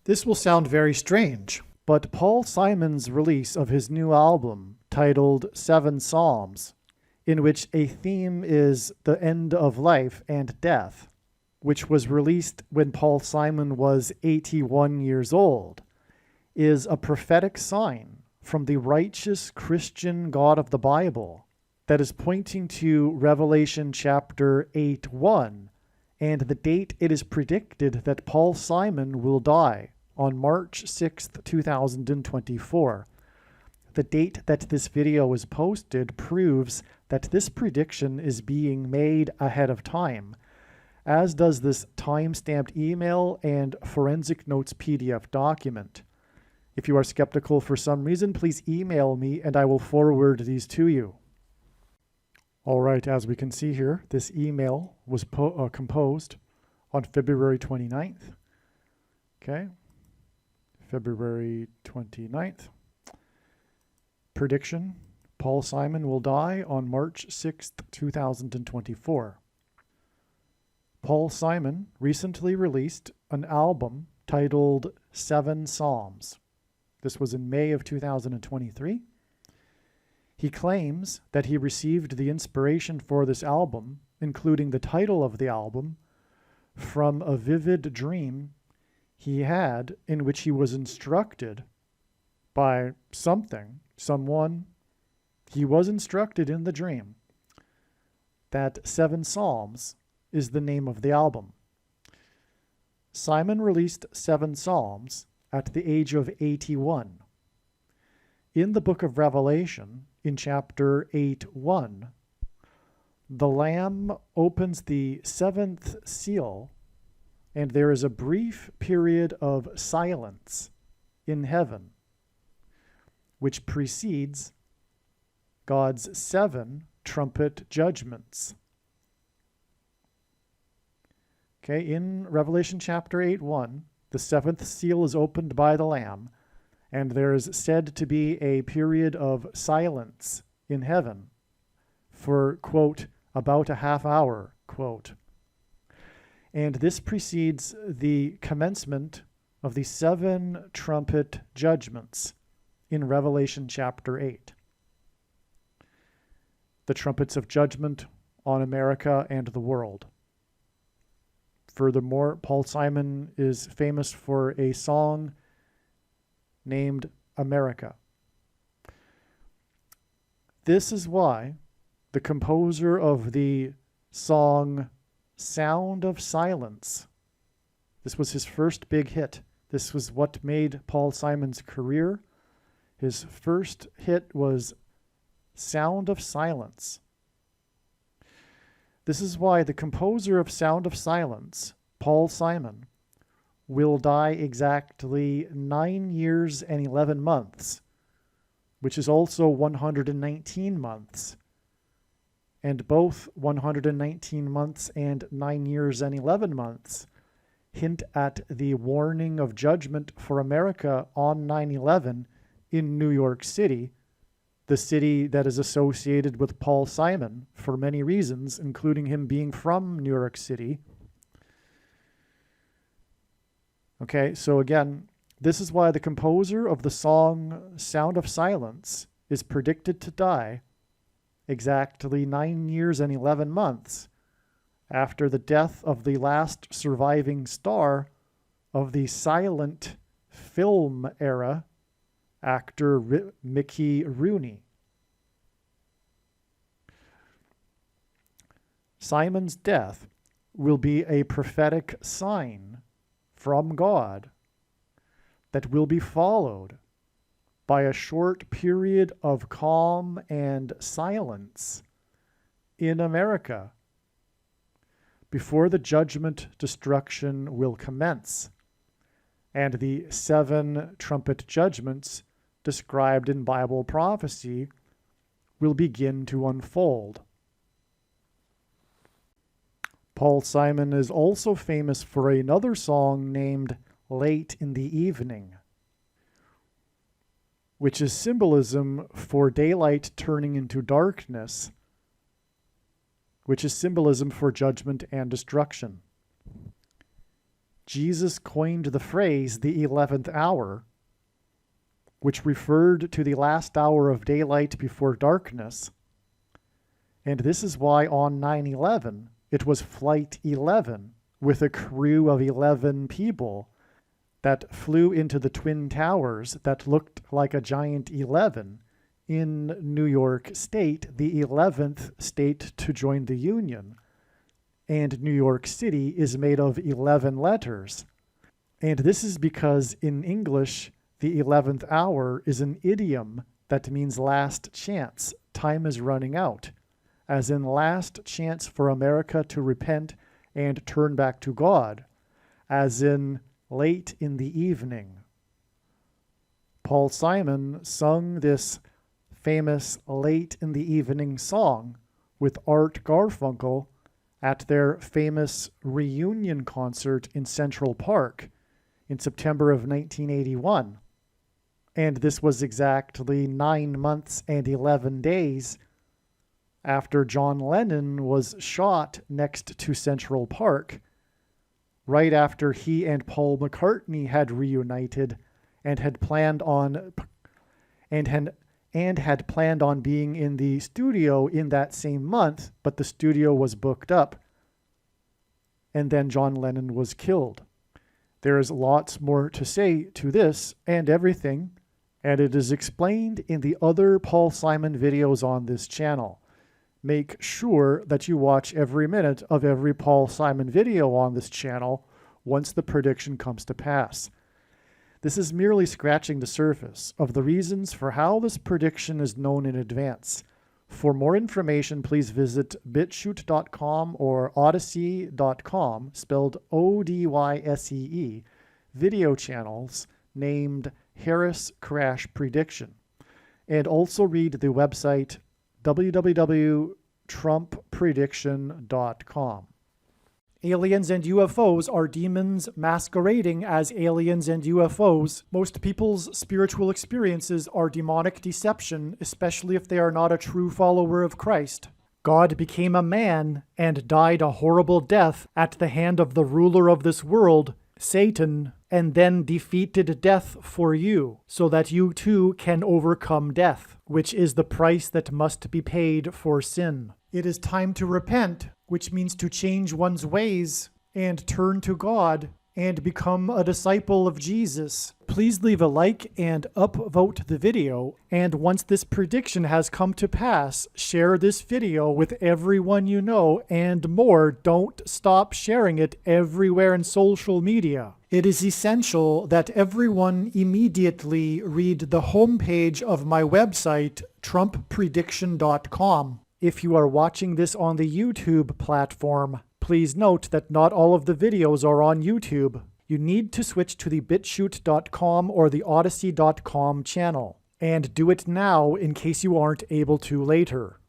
This will sound very strange, but Paul Simon's release of his new album, titled Seven Psalms, in which a theme is the end of life and death, which was released when Paul Simon was 81 years old, is a prophetic sign from the righteous Christian God of the Bible that is pointing to Revelation chapter 8:1 and the date it is predicted that Paul Simon will die on March 6th, 2024. The date that this video is posted proves that this prediction is being made ahead of time, as does this time-stamped email and forensic notes PDF document. If you are skeptical for some reason, please email me and I will forward these to you. All right, as we can see here, this email was composed on February 29th. Okay, February 29th. Prediction: Paul Simon will die on March 6th, 2024. Paul Simon recently released an album titled Seven Psalms. This was in May of 2023. He claims that he received the inspiration for this album, including the title of the album, from a vivid dream he had in which he was instructed by someone. He was instructed in the dream that Seven Psalms is the name of the album. Simon released Seven Psalms at the age of 81. In the book of Revelation, in chapter 8:1, the Lamb opens the seventh seal, and there is a brief period of silence in heaven, which precedes God's 7 trumpet judgments. Okay, in Revelation chapter 8:1, the seventh seal is opened by the Lamb, and there is said to be a period of silence in heaven for, quote, about a half hour, quote. And this precedes the commencement of the 7 trumpet judgments in Revelation chapter 8. The trumpets of judgment on America and the world. Furthermore, Paul Simon is famous for a song named America. This is why the composer of the song Sound of Silence, this was his first big hit. This was what made Paul Simon's career. His first hit was Sound of Silence. This is why the composer of Sound of Silence, Paul Simon, will die exactly 9 years and 11 months, which is also 119 months. And both 119 months and 9 years and 11 months hint at the warning of judgment for America on 9/11 in New York City, the city that is associated with Paul Simon for many reasons, including him being from New York City. Okay, so again, this is why the composer of the song Sound of Silence is predicted to die exactly 9 years and 11 months after the death of the last surviving star of the silent film era, actor Mickey Rooney. Simon's death will be a prophetic sign from God that will be followed by a short period of calm and silence in America before the judgment destruction will commence and the 7 trumpet judgments described in Bible prophecy will begin to unfold. Paul Simon is also famous for another song named Late in the Evening, which is symbolism for daylight turning into darkness, which is symbolism for judgment and destruction. Jesus coined the phrase the 11th hour, which referred to the last hour of daylight before darkness. And this is why on 9/11, it was Flight 11 with a crew of 11 people that flew into the Twin Towers that looked like a giant 11 in New York State, the 11th state to join the Union. And New York City is made of 11 letters. And this is because in English, the 11th hour is an idiom that means last chance. Time is running out. As in last chance for America to repent and turn back to God. As in late in the evening. Paul Simon sung this famous Late in the Evening song with Art Garfunkel at their famous reunion concert in Central Park in September of 1981. And this was exactly 9 months and 11 days after John Lennon was shot next to Central Park, right after he and Paul McCartney had reunited and had planned on being in the studio in that same month, but the studio was booked up. And then John Lennon was killed. There is lots more to say to this and everything, and it is explained in the other Paul Simon videos on this channel. Make sure that you watch every minute of every Paul Simon video on this channel once the prediction comes to pass. This is merely scratching the surface of the reasons for how this prediction is known in advance. For more information, please visit bitchute.com or odyssey.com, spelled Odyssee, video channels named Harris Crash Prediction. And also read the website www.trumpprediction.com. Aliens and UFOs are demons masquerading as aliens and UFOs. Most people's spiritual experiences are demonic deception, especially if they are not a true follower of Christ. God became a man and died a horrible death at the hand of the ruler of this world, Satan, and then defeated death for you, so that you too can overcome death, which is the price that must be paid for sin. It is time to repent, which means to change one's ways and turn to God and become a disciple of Jesus. Please leave a like and upvote the video. And once this prediction has come to pass, share this video with everyone you know, and more. Don't stop sharing it everywhere in social media. It is essential that everyone immediately read the homepage of my website, trumpprediction.com. If you are watching this on the YouTube platform, please note that not all of the videos are on YouTube. You need to switch to the bitchute.com or the odyssey.com channel. And do it now in case you aren't able to later.